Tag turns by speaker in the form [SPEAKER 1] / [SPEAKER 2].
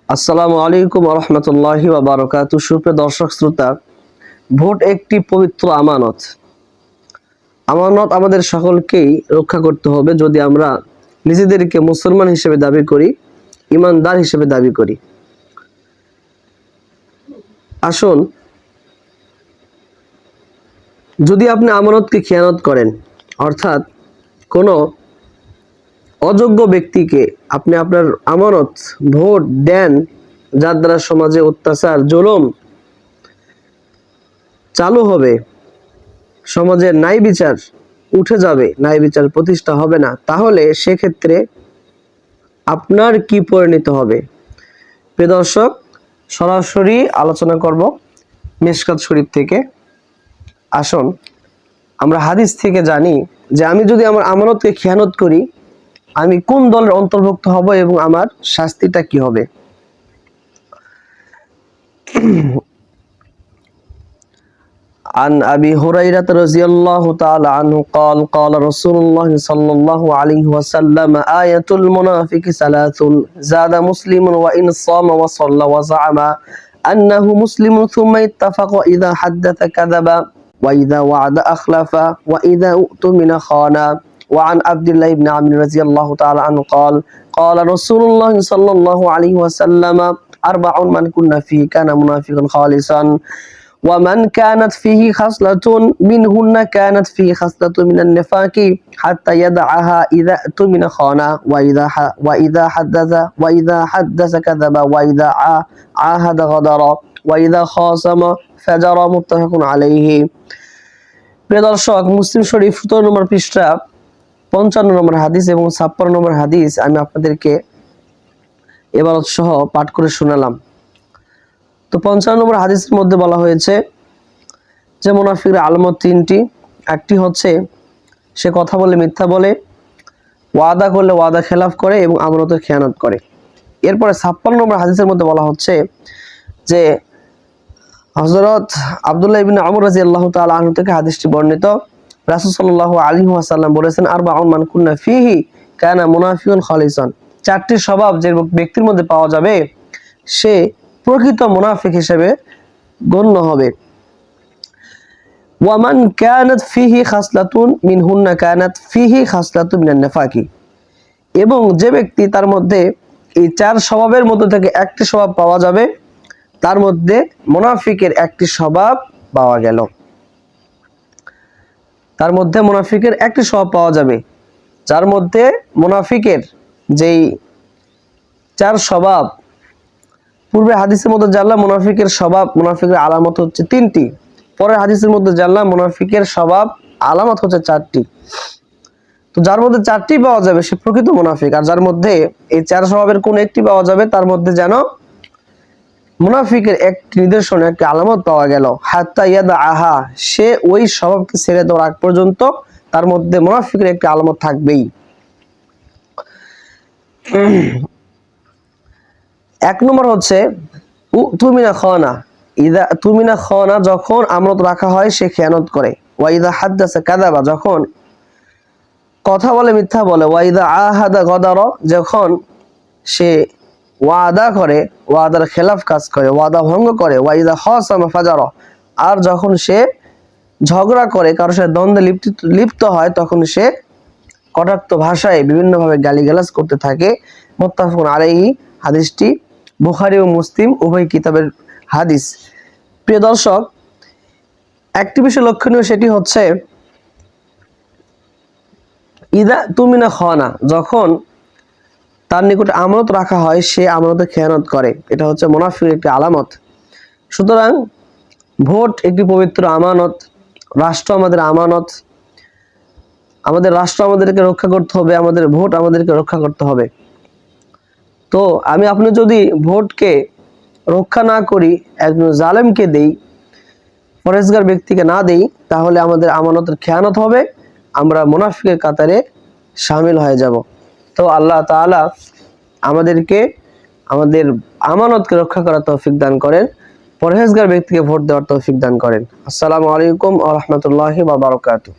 [SPEAKER 1] আসসালামু আলাইকুম ওয়া রাহমাতুল্লাহি ওয়া বারাকাতুহু। সুপ্রিয় দর্শক শ্রোতা, ভোট একটি পবিত্র আমানত। আমানত আমাদের সকলকেই রক্ষা করতে হবে যদি আমরা নিজেদেরকে মুসলমান হিসেবে দাবি করি, ঈমানদার হিসেবে দাবি করি। আসুন, যদি আপনি আমানতকে খেয়ানত করেন, অর্থাৎ কোনো অযোগ্য ব্যক্তিকে আপনি আপনার আমানত ভোট দেন, যার দ্বারা সমাজে অত্যাচার জুলুম চালু হবে, সমাজের ন্যায় বিচার উঠে যাবে, ন্যায় বিচার প্রতিষ্ঠা হবে না, তাহলে সেক্ষেত্রে আপনার কি পরিণত হবে? প্রিয় দর্শক, সরাসরি আলোচনা করব মিশকাত শরীফ থেকে। আসুন, আমরা হাদিস থেকে জানি যে আমি যদি আমার আমানতকে খেয়ানত করি, আমি কোন দলের অন্তর্ভুক্ত হব এবং আমার শাস্তিটা কি হবে। عن أبي هريرة رضي الله تعالى عنه قال قال رسول الله صلى الله عليه وسلم آية المنافق ثلاث زاد مسلم وإن صام وصلى وزعم أنه مسلم ثم اتفق إذا حدث كذب وإذا وعد أخلف وإذا اؤتمن خان. وعن عبد الله بن عمرو رضي الله تعالى عنه قال قال رسول الله صلى الله عليه وسلم أربع من كنا فيه كان منافقا خالصا ومن كانت فيه خصلة منهن كانت فيه خصلة من النفاق حتى يدعها إذا اؤتمن خان وإذا حدث كذب وإذا عاهد غدر وإذا خاصم فجر. متفق عليه. প্রিয় দর্শক, মুসলিম শরীফ 17 নম্বর পৃষ্ঠা 55 নম্বর হাদিস এবং 56 নম্বর হাদিস আমি আপনাদেরকে ইবারত সহ পাঠ করে শোনালাম। তো 55 নম্বর হাদিসের মধ্যে বলা হয়েছে যে মুনাফিকের আলামত তিনটি। একটি হচ্ছে সে কথা বলে মিথ্যা বলে, ওয়াদা করলে ওয়াদা খেলাফ করে এবং আমানতের খেয়ানত করে। এরপরে 56 নম্বর হাদিসের মধ্যে বলা হচ্ছে যে হযরত আব্দুল্লাহ ইবনে আমর রাদিয়াল্লাহু তাআলা আনহু থেকে হাদিসটি বর্ণিত। রাসূল সাল্লাল্লাহু আলাইহি ওয়াসাল্লাম বলেছেন, আরবাউন মান কুন্না ফিহি কানা মুনাফিকুন খালিসান। চারটি স্বভাব যে ব্যক্তির মধ্যে পাওয়া যাবে সে প্রকৃত মুনাফিক হিসেবে গণ্য হবে। ওয়ামান কানাত ফিহি খাসলাতুন মিনহুন্না কানাত ফিহি খাসলাতুন মিনান নিফাকি। এবং যে ব্যক্তি তার মধ্যে এই চার স্বভাবের মধ্যে থেকে একটি স্বভাব পাওয়া যাবে, তার মধ্যে মুনাফিকের একটি স্বভাব পাওয়া গেল। তার মধ্যে মুনাফিকের একটি স্বভাব পাওয়া যাবে, যার মধ্যে মুনাফিকের যেই চার স্বভাব, পূর্বে হাদিসের মধ্যে জানলাম মুনাফিকের স্বভাব, মুনাফিকের আলামত হচ্ছে তিনটি। পরের হাদিসের মধ্যে জানলাম মুনাফিকের স্বভাব আলামত হচ্ছে চারটি। তো যার মধ্যে চারটি পাওয়া যাবে সে প্রকৃত মুনাফিক, আর যার মধ্যে এই চার স্বভাবের কোন একটি পাওয়া যাবে তার মধ্যে যেন মুনাফিকের একটি নিদর্শন, একটি আলামত পাওয়া গেল। হাত্তা ইয়াদা আহা, সে ওই স্বভাবকে ছেড়ে দেওয়ার আগ পর্যন্ত তার মধ্যে মুনাফিকের একটি আলামত থাকবেই। এক নম্বর হচ্ছে তুমিনা খানা। তুমিনা খানা, যখন আমানত রাখা হয় সে খেয়ানত করে। ওয়াইদা হাদ্দাসা কাযাবা, যখন কথা বলে মিথ্যা বলে। ওয়াইদা আহাদা গদার, যখন সে ওয়াদা করে ওয়াদার খেলাফ কাজ করে, ওয়াদা ভঙ্গ করে। ওয়াইদা খাসামা ফাজার, আর যখন সে ঝগড়া করে, কারোর সাথে দ্বন্দ্বে লিপ্ত হয়, তখন সে কটাক্ত ভাষায় বিভিন্নভাবে গালিগালাজ করতে থাকে। মুত্তাফাকুন আলাইহি। হাদিসটি বুখারী ও মুসলিম উভয় কিতাবের হাদিস। প্রিয় দর্শক, একটি বিষয় লক্ষণীয়, সেটি হচ্ছে ইদা তুমিনা খানা, যখন তার নিকটে আমানত রাখা হয় সে আমানতের খেয়ানত করে। এটা হচ্ছে মুনাফিকের একটি আলামত। সুতরাং ভোট একটি পবিত্র আমানত, রাষ্ট্র আমাদের আমানত, আমাদের রাষ্ট্র আমাদেরকে রক্ষা করতে হবে, আমাদের ভোট আমাদেরকে রক্ষা করতে হবে। তো আপনি যদি ভোটকে রক্ষা না করি, একজন জালেমকে দেই, পরেজগার ব্যক্তিকে না দেই, তাহলে আমাদের আমানতের খেয়ানত হবে, আমরা মুনাফিকের কাতারে শামিল হয়ে যাব। তো আল্লাহ তাআলা আমাদেরকে আমাদের আমানতকে রক্ষা করার তৌফিক দান করেন, পরহেজগার ব্যক্তিকে ভোট দেওয়ার তৌফিক দান করেন। আসসালামু আলাইকুম ওয়া রাহমাতুল্লাহি ওয়া বারাকাতুহু।